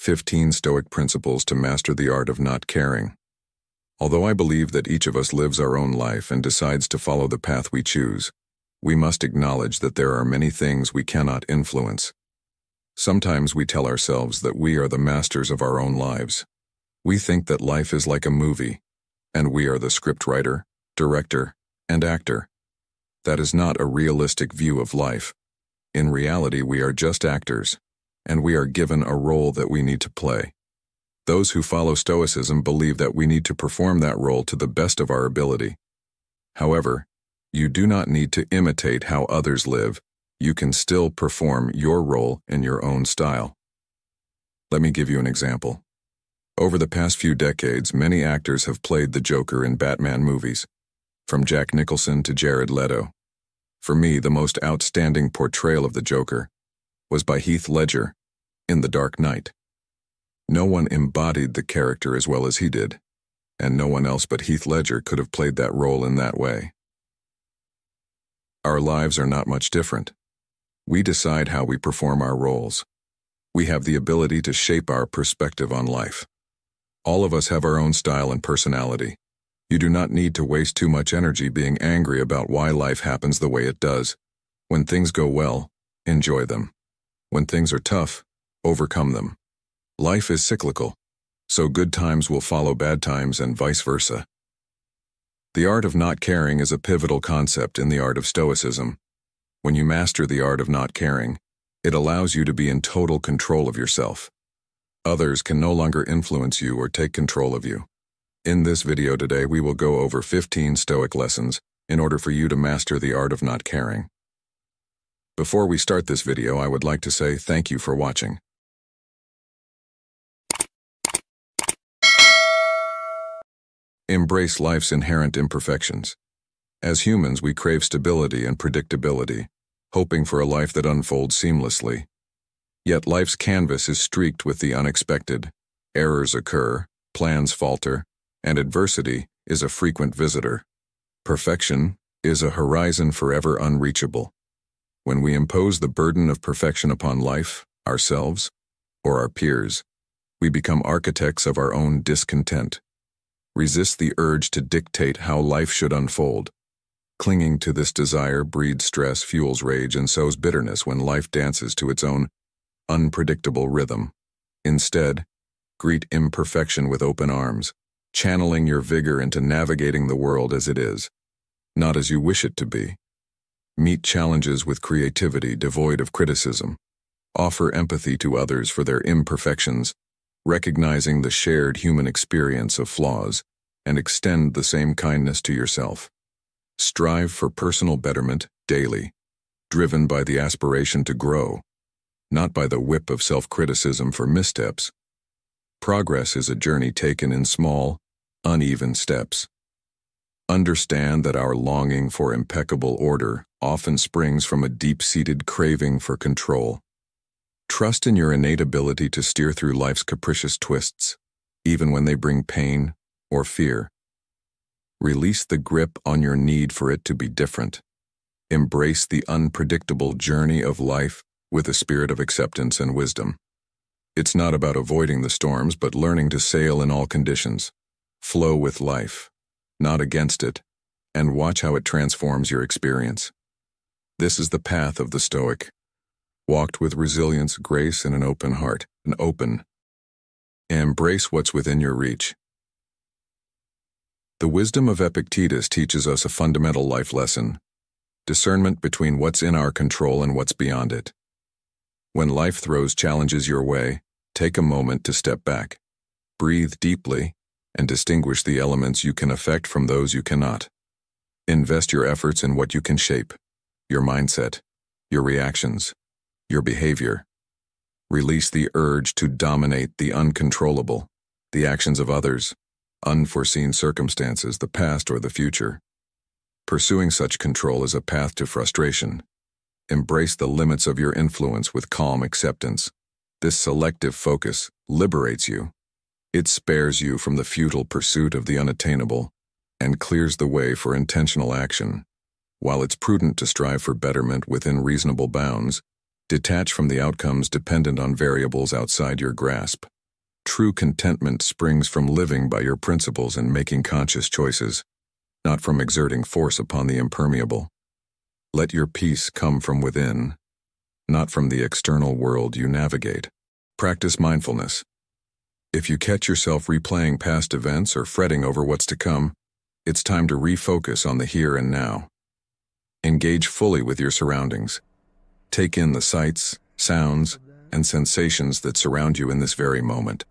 15 Stoic Principles to Master the Art of Not Caring. Although I believe that each of us lives our own life and decides to follow the path we choose, we must acknowledge that there are many things we cannot influence. Sometimes we tell ourselves that we are the masters of our own lives. We think that life is like a movie, and we are the scriptwriter, director, and actor. That is not a realistic view of life. In reality, we are just actors, and we are given a role that we need to play. Those who follow Stoicism believe that we need to perform that role to the best of our ability. However, you do not need to imitate how others live. You can still perform your role in your own style. Let me give you an example. Over the past few decades, many actors have played the Joker in Batman movies, from Jack Nicholson to Jared Leto. For me, the most outstanding portrayal of the Joker was by Heath Ledger in The Dark Knight. No one embodied the character as well as he did, and no one else but Heath Ledger could have played that role in that way. Our lives are not much different. We decide how we perform our roles. We have the ability to shape our perspective on life. All of us have our own style and personality. You do not need to waste too much energy being angry about why life happens the way it does. When things go well, enjoy them. When things are tough, overcome them. Life is cyclical, so good times will follow bad times and vice versa. The art of not caring is a pivotal concept in the art of Stoicism. When you master the art of not caring, it allows you to be in total control of yourself. Others can no longer influence you or take control of you. In this video today, we will go over 15 Stoic lessons in order for you to master the art of not caring. Before we start this video, I would like to say thank you for watching. Embrace life's inherent imperfections. As humans, we crave stability and predictability, hoping for a life that unfolds seamlessly. Yet life's canvas is streaked with the unexpected. Errors occur, plans falter, and adversity is a frequent visitor. Perfection is a horizon forever unreachable. When we impose the burden of perfection upon life, ourselves, or our peers, we become architects of our own discontent. Resist the urge to dictate how life should unfold. Clinging to this desire breeds stress, fuels rage, and sows bitterness when life dances to its own unpredictable rhythm. Instead, greet imperfection with open arms, channeling your vigor into navigating the world as it is, not as you wish it to be. Meet challenges with creativity devoid of criticism. Offer empathy to others for their imperfections, recognizing the shared human experience of flaws, and extend the same kindness to yourself. Strive for personal betterment daily, driven by the aspiration to grow, not by the whip of self-criticism for missteps. Progress is a journey taken in small, uneven steps. Understand that our longing for impeccable order often springs from a deep-seated craving for control. Trust in your innate ability to steer through life's capricious twists, even when they bring pain or fear. Release the grip on your need for it to be different. Embrace the unpredictable journey of life with a spirit of acceptance and wisdom. It's not about avoiding the storms, but learning to sail in all conditions. Flow with life, not against it, and watch how it transforms your experience. This is the path of the Stoic, walked with resilience, grace, and an open heart. Embrace what's within your reach. The wisdom of Epictetus teaches us a fundamental life lesson: discernment between what's in our control and what's beyond it. When life throws challenges your way, take a moment to step back. Breathe deeply and distinguish the elements you can affect from those you cannot. Invest your efforts in what you can shape: your mindset, your reactions, your behavior. Release the urge to dominate the uncontrollable, the actions of others, unforeseen circumstances, the past or the future. Pursuing such control is a path to frustration. Embrace the limits of your influence with calm acceptance. This selective focus liberates you. It spares you from the futile pursuit of the unattainable and clears the way for intentional action. While it's prudent to strive for betterment within reasonable bounds, detach from the outcomes dependent on variables outside your grasp. True contentment springs from living by your principles and making conscious choices, not from exerting force upon the impermeable. Let your peace come from within, not from the external world you navigate. Practice mindfulness. If you catch yourself replaying past events or fretting over what's to come, it's time to refocus on the here and now. Engage fully with your surroundings. Take in the sights, sounds, and sensations that surround you in this very moment.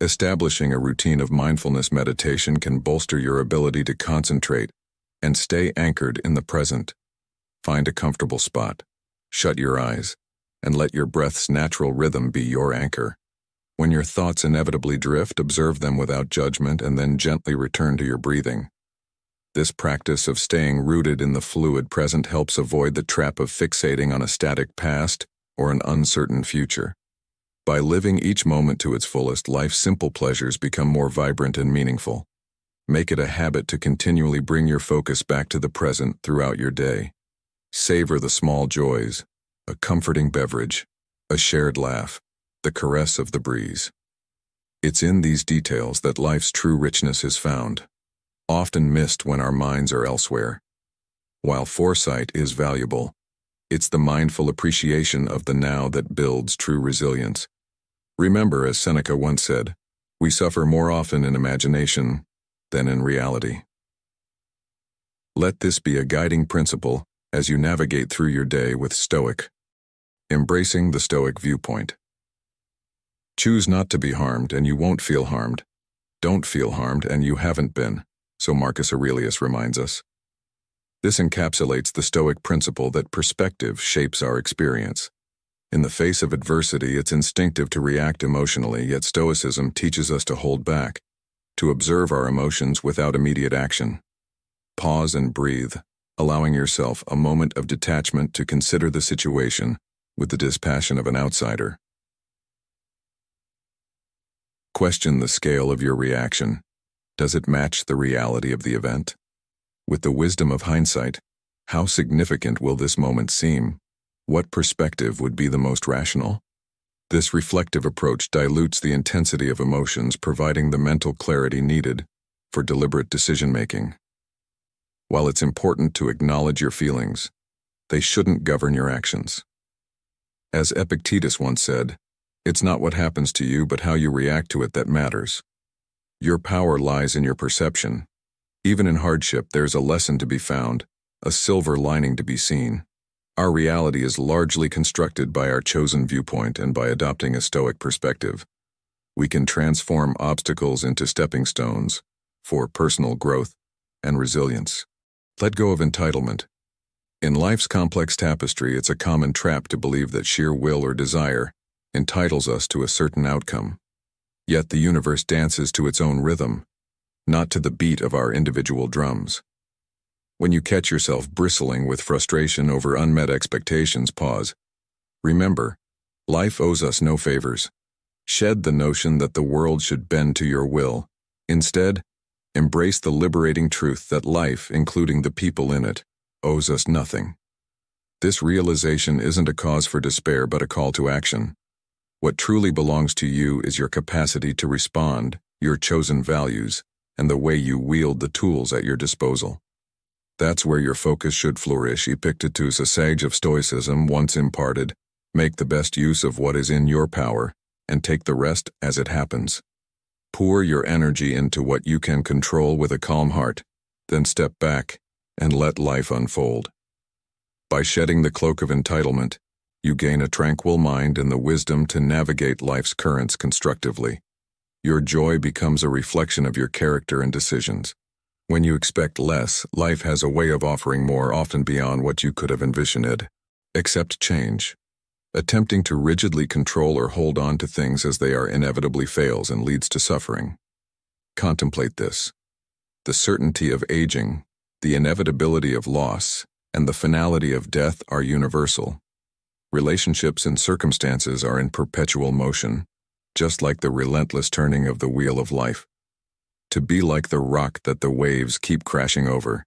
Establishing a routine of mindfulness meditation can bolster your ability to concentrate and stay anchored in the present. Find a comfortable spot, shut your eyes, and let your breath's natural rhythm be your anchor. When your thoughts inevitably drift, observe them without judgment and then gently return to your breathing. This practice of staying rooted in the fluid present helps avoid the trap of fixating on a static past or an uncertain future. By living each moment to its fullest, life's simple pleasures become more vibrant and meaningful. Make it a habit to continually bring your focus back to the present throughout your day. Savor the small joys, a comforting beverage, a shared laugh, the caress of the breeze. It's in these details that life's true richness is found, often missed when our minds are elsewhere. While foresight is valuable, it's the mindful appreciation of the now that builds true resilience. Remember, as Seneca once said, we suffer more often in imagination than in reality. Let this be a guiding principle as you navigate through your day with Stoic. Embracing the Stoic viewpoint. Choose not to be harmed and you won't feel harmed. Don't feel harmed and you haven't been, so Marcus Aurelius reminds us. This encapsulates the Stoic principle that perspective shapes our experience. In the face of adversity, it's instinctive to react emotionally, yet Stoicism teaches us to hold back, to observe our emotions without immediate action. Pause and breathe, allowing yourself a moment of detachment to consider the situation with the dispassion of an outsider. Question the scale of your reaction. Does it match the reality of the event? With the wisdom of hindsight, how significant will this moment seem? What perspective would be the most rational? This reflective approach dilutes the intensity of emotions, providing the mental clarity needed for deliberate decision-making. While it's important to acknowledge your feelings, they shouldn't govern your actions. As Epictetus once said, it's not what happens to you but how you react to it that matters. Your power lies in your perception. Even in hardship, there's a lesson to be found, a silver lining to be seen. Our reality is largely constructed by our chosen viewpoint, and by adopting a Stoic perspective, we can transform obstacles into stepping stones for personal growth and resilience. Let go of entitlement. In life's complex tapestry, it's a common trap to believe that sheer will or desire entitles us to a certain outcome. Yet the universe dances to its own rhythm, not to the beat of our individual drums. When you catch yourself bristling with frustration over unmet expectations, pause. Remember, life owes us no favors. Shed the notion that the world should bend to your will. Instead, embrace the liberating truth that life, including the people in it, owes us nothing. This realization isn't a cause for despair but a call to action. What truly belongs to you is your capacity to respond, your chosen values, and the way you wield the tools at your disposal. That's where your focus should flourish. Epictetus, a sage of Stoicism, once imparted, make the best use of what is in your power, and take the rest as it happens. Pour your energy into what you can control with a calm heart, then step back and let life unfold. By shedding the cloak of entitlement, you gain a tranquil mind and the wisdom to navigate life's currents constructively. Your joy becomes a reflection of your character and decisions. When you expect less, life has a way of offering more, often beyond what you could have envisioned. Accept change. Attempting to rigidly control or hold on to things as they are inevitably fails and leads to suffering. Contemplate this. The certainty of aging, the inevitability of loss, and the finality of death are universal. Relationships and circumstances are in perpetual motion, just like the relentless turning of the wheel of life. To be like the rock that the waves keep crashing over.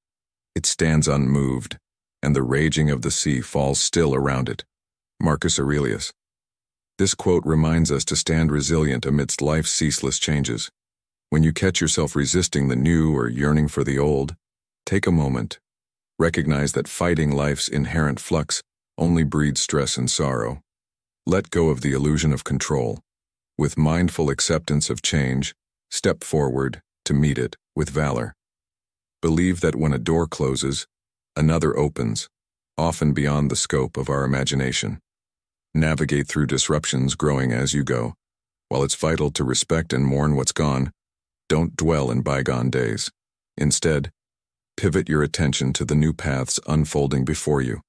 It stands unmoved, and the raging of the sea falls still around it. Marcus Aurelius. This quote reminds us to stand resilient amidst life's ceaseless changes. When you catch yourself resisting the new or yearning for the old, take a moment. Recognize that fighting life's inherent flux only breeds stress and sorrow. Let go of the illusion of control. With mindful acceptance of change, step forward to meet it with valor. Believe that when a door closes, another opens, often beyond the scope of our imagination. Navigate through disruptions, growing as you go. While it's vital to respect and mourn what's gone, don't dwell in bygone days. Instead, pivot your attention to the new paths unfolding before you.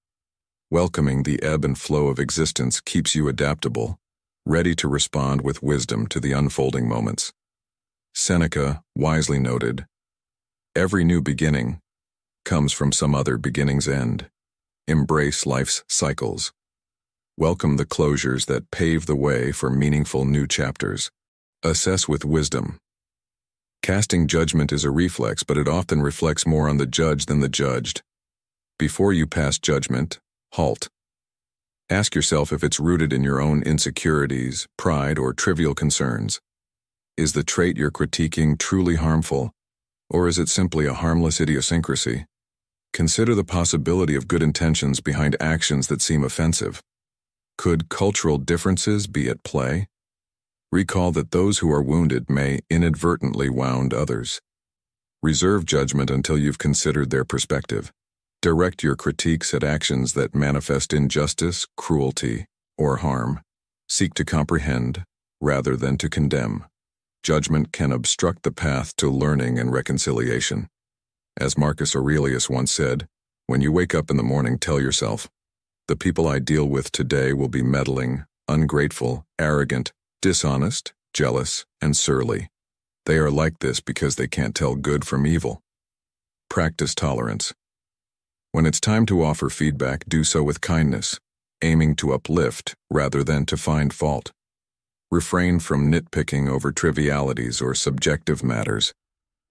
Welcoming the ebb and flow of existence keeps you adaptable, ready to respond with wisdom to the unfolding moments. Seneca wisely noted, "Every new beginning comes from some other beginning's end." Embrace life's cycles. Welcome the closures that pave the way for meaningful new chapters. Assess with wisdom. Casting judgment is a reflex, but it often reflects more on the judge than the judged. Before you pass judgment, halt. Ask yourself if it's rooted in your own insecurities, pride, or trivial concerns. Is the trait you're critiquing truly harmful, or is it simply a harmless idiosyncrasy? Consider the possibility of good intentions behind actions that seem offensive. Could cultural differences be at play? Recall that those who are wounded may inadvertently wound others. Reserve judgment until you've considered their perspective. Direct your critiques at actions that manifest injustice, cruelty, or harm. Seek to comprehend rather than to condemn. Judgment can obstruct the path to learning and reconciliation. As Marcus Aurelius once said, when you wake up in the morning, tell yourself, "The people I deal with today will be meddling, ungrateful, arrogant, dishonest, jealous, and surly. They are like this because they can't tell good from evil." Practice tolerance. When it's time to offer feedback, do so with kindness, aiming to uplift rather than to find fault. Refrain from nitpicking over trivialities or subjective matters.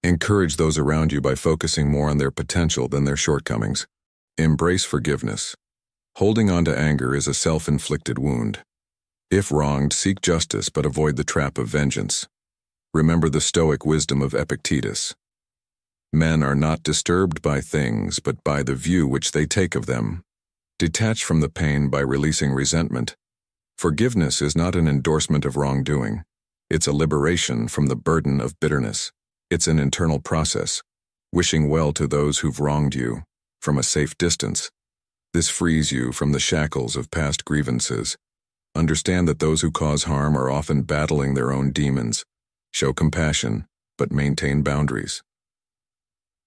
Encourage those around you by focusing more on their potential than their shortcomings. Embrace forgiveness. Holding on to anger is a self-inflicted wound. If wronged, seek justice but avoid the trap of vengeance. Remember the Stoic wisdom of Epictetus. Men are not disturbed by things, but by the view which they take of them. Detach from the pain by releasing resentment. Forgiveness is not an endorsement of wrongdoing. It's a liberation from the burden of bitterness. It's an internal process, wishing well to those who've wronged you, from a safe distance. This frees you from the shackles of past grievances. Understand that those who cause harm are often battling their own demons. Show compassion, but maintain boundaries.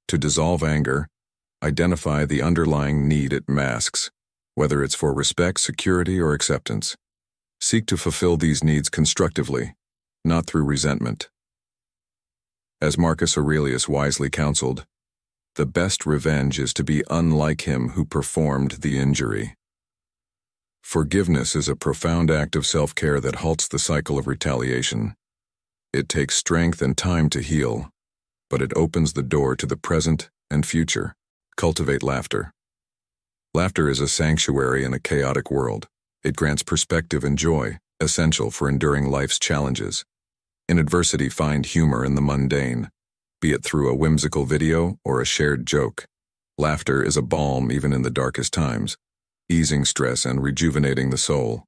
To dissolve anger, identify the underlying need it masks, whether it's for respect, security, or acceptance. Seek to fulfill these needs constructively, not through resentment. As Marcus Aurelius wisely counseled, the best revenge is to be unlike him who performed the injury. Forgiveness is a profound act of self-care that halts the cycle of retaliation. It takes strength and time to heal, but it opens the door to the present and future. Cultivate laughter. Laughter is a sanctuary in a chaotic world. It grants perspective and joy, essential for enduring life's challenges. In adversity, find humor in the mundane, be it through a whimsical video or a shared joke. Laughter is a balm even in the darkest times, easing stress and rejuvenating the soul.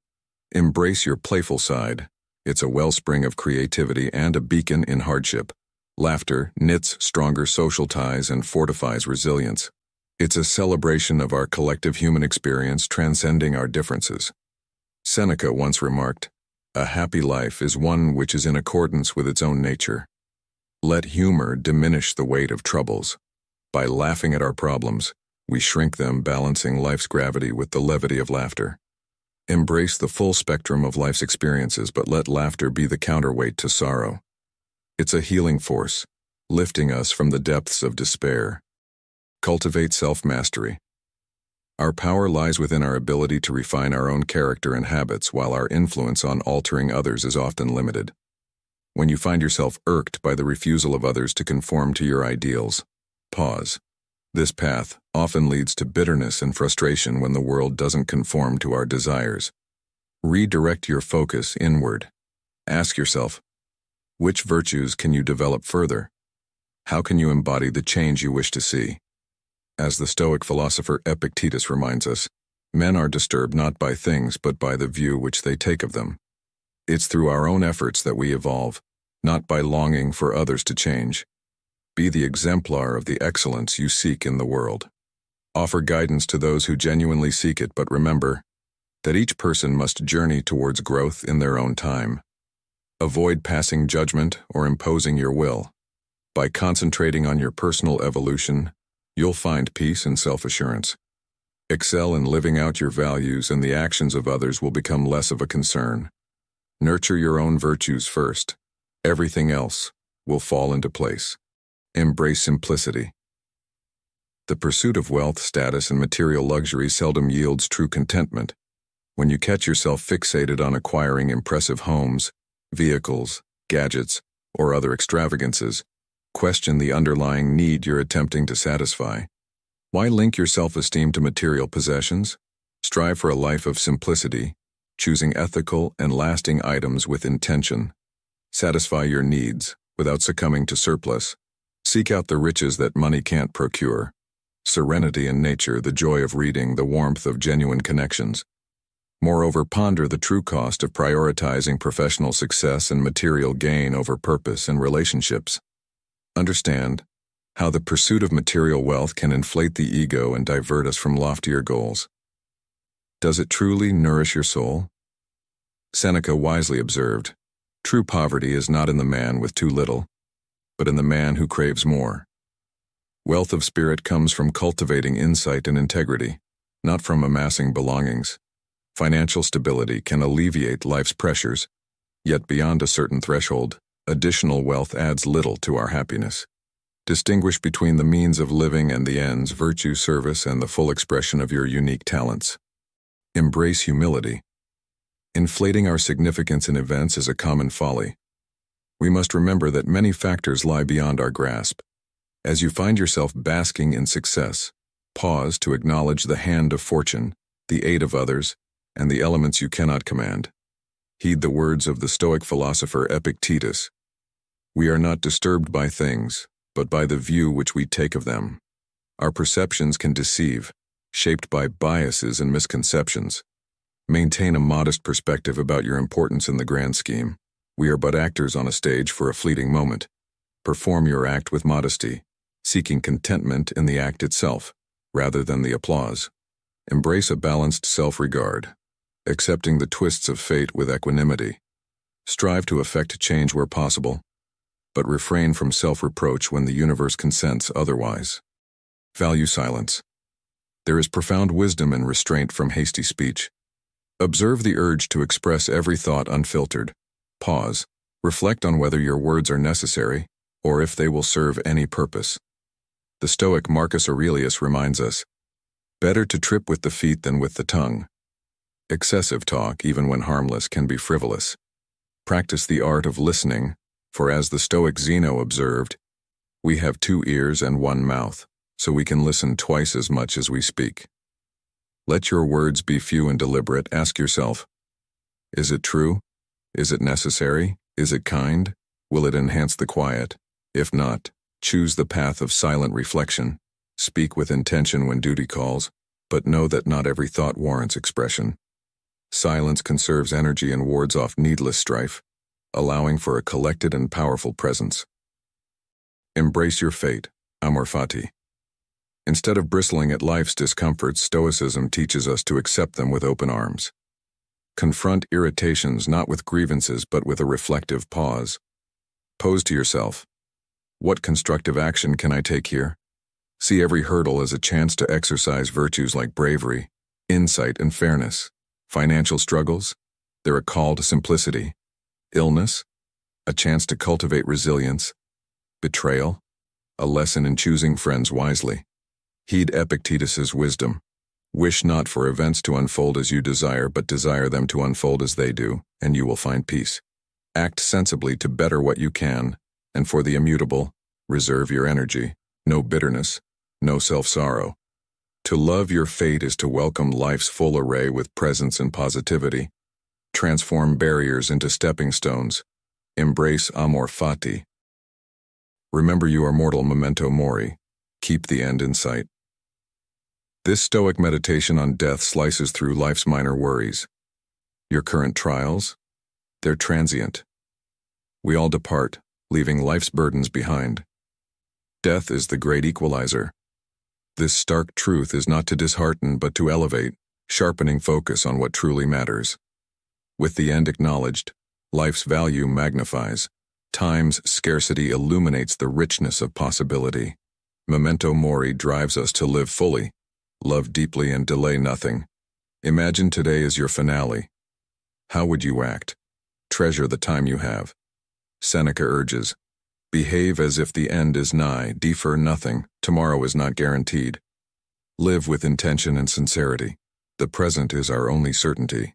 Embrace your playful side. It's a wellspring of creativity and a beacon in hardship. Laughter knits stronger social ties and fortifies resilience. It's a celebration of our collective human experience transcending our differences. Seneca once remarked, "A happy life is one which is in accordance with its own nature." Let humor diminish the weight of troubles. By laughing at our problems, we shrink them, balancing life's gravity with the levity of laughter. Embrace the full spectrum of life's experiences, but let laughter be the counterweight to sorrow. It's a healing force, lifting us from the depths of despair. Cultivate self-mastery. Our power lies within our ability to refine our own character and habits, while our influence on altering others is often limited. When you find yourself irked by the refusal of others to conform to your ideals, pause. This path often leads to bitterness and frustration when the world doesn't conform to our desires. Redirect your focus inward. Ask yourself, which virtues can you develop further? How can you embody the change you wish to see? As the Stoic philosopher Epictetus reminds us, men are disturbed not by things but by the view which they take of them. It's through our own efforts that we evolve, not by longing for others to change. Be the exemplar of the excellence you seek in the world. Offer guidance to those who genuinely seek it, but remember that each person must journey towards growth in their own time. Avoid passing judgment or imposing your will. By concentrating on your personal evolution, you'll find peace and self-assurance. Excel in living out your values, and the actions of others will become less of a concern. Nurture your own virtues first. Everything else will fall into place. Embrace simplicity. The pursuit of wealth, status, and material luxury seldom yields true contentment. When you catch yourself fixated on acquiring impressive homes, vehicles, gadgets, or other extravagances, question the underlying need you're attempting to satisfy. Why link your self-esteem to material possessions? Strive for a life of simplicity, choosing ethical and lasting items with intention. Satisfy your needs without succumbing to surplus. Seek out the riches that money can't procure. Serenity in nature, the joy of reading, the warmth of genuine connections. Moreover, ponder the true cost of prioritizing professional success and material gain over purpose and relationships. Understand how the pursuit of material wealth can inflate the ego and divert us from loftier goals. Does it truly nourish your soul? Seneca wisely observed, "True poverty is not in the man with too little, but in the man who craves more." Wealth of spirit comes from cultivating insight and integrity, not from amassing belongings. Financial stability can alleviate life's pressures, yet beyond a certain threshold, additional wealth adds little to our happiness. Distinguish between the means of living and the ends, virtue, service, and the full expression of your unique talents. Embrace humility. Inflating our significance in events is a common folly. We must remember that many factors lie beyond our grasp. As you find yourself basking in success, pause to acknowledge the hand of fortune, the aid of others, and the elements you cannot command. Heed the words of the Stoic philosopher Epictetus. We are not disturbed by things, but by the view which we take of them. Our perceptions can deceive, shaped by biases and misconceptions. Maintain a modest perspective about your importance in the grand scheme. We are but actors on a stage for a fleeting moment. Perform your act with modesty, seeking contentment in the act itself, rather than the applause. Embrace a balanced self-regard, accepting the twists of fate with equanimity. Strive to effect change where possible, but refrain from self-reproach when the universe consents otherwise. Value silence. There is profound wisdom in restraint from hasty speech. Observe the urge to express every thought unfiltered. Pause. Reflect on whether your words are necessary, or if they will serve any purpose. The Stoic Marcus Aurelius reminds us, "Better to trip with the feet than with the tongue." Excessive talk, even when harmless, can be frivolous. Practice the art of listening, for as the Stoic Zeno observed, "We have 2 ears and 1 mouth, so we can listen twice as much as we speak." Let your words be few and deliberate. Ask yourself, is it true? Is it necessary? Is it kind? Will it enhance the quiet? If not, choose the path of silent reflection. Speak with intention when duty calls, but know that not every thought warrants expression. Silence conserves energy and wards off needless strife, allowing for a collected and powerful presence. Embrace your fate, amor fati. Instead of bristling at life's discomforts, Stoicism teaches us to accept them with open arms. Confront irritations not with grievances but with a reflective pause. Pose to yourself, what constructive action can I take here? See every hurdle as a chance to exercise virtues like bravery, insight, and fairness. Financial struggles? They're a call to simplicity. Illness? A chance to cultivate resilience. Betrayal? A lesson in choosing friends wisely. Heed Epictetus's wisdom. Wish not for events to unfold as you desire, but desire them to unfold as they do, and you will find peace. Act sensibly to better what you can, and for the immutable, reserve your energy. No bitterness, no self-sorrow. To love your fate is to welcome life's full array with presence and positivity. Transform barriers into stepping stones. Embrace amor fati. Remember you are mortal, memento mori. Keep the end in sight. This Stoic meditation on death slices through life's minor worries. Your current trials? They're transient. We all depart, leaving life's burdens behind. Death is the great equalizer. This stark truth is not to dishearten but to elevate, sharpening focus on what truly matters. With the end acknowledged, life's value magnifies. Time's scarcity illuminates the richness of possibility. Memento mori drives us to live fully, love deeply, and delay nothing. Imagine today as your finale. How would you act? Treasure the time you have. Seneca urges, behave as if the end is nigh, defer nothing, tomorrow is not guaranteed. Live with intention and sincerity. The present is our only certainty.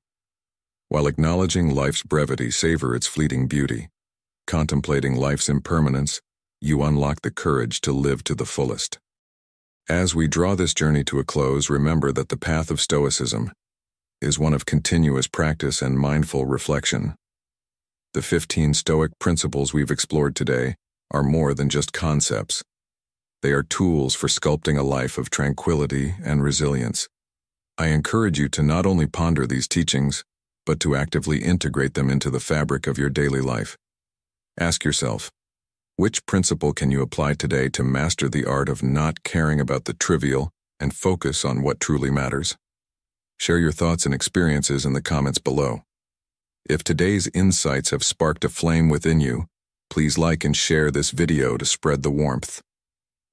While acknowledging life's brevity, savor its fleeting beauty. Contemplating life's impermanence, you unlock the courage to live to the fullest. As we draw this journey to a close, remember that the path of Stoicism is one of continuous practice and mindful reflection. The 15 Stoic principles we've explored today are more than just concepts. They are tools for sculpting a life of tranquility and resilience. I encourage you to not only ponder these teachings, but to actively integrate them into the fabric of your daily life. Ask yourself, which principle can you apply today to master the art of not caring about the trivial and focus on what truly matters? Share your thoughts and experiences in the comments below. If today's insights have sparked a flame within you, please like and share this video to spread the warmth.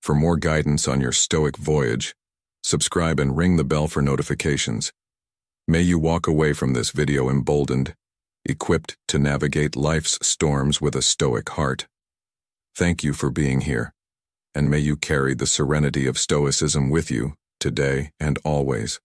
For more guidance on your Stoic voyage, subscribe and ring the bell for notifications. May you walk away from this video emboldened, equipped to navigate life's storms with a Stoic heart. Thank you for being here, and may you carry the serenity of Stoicism with you today and always.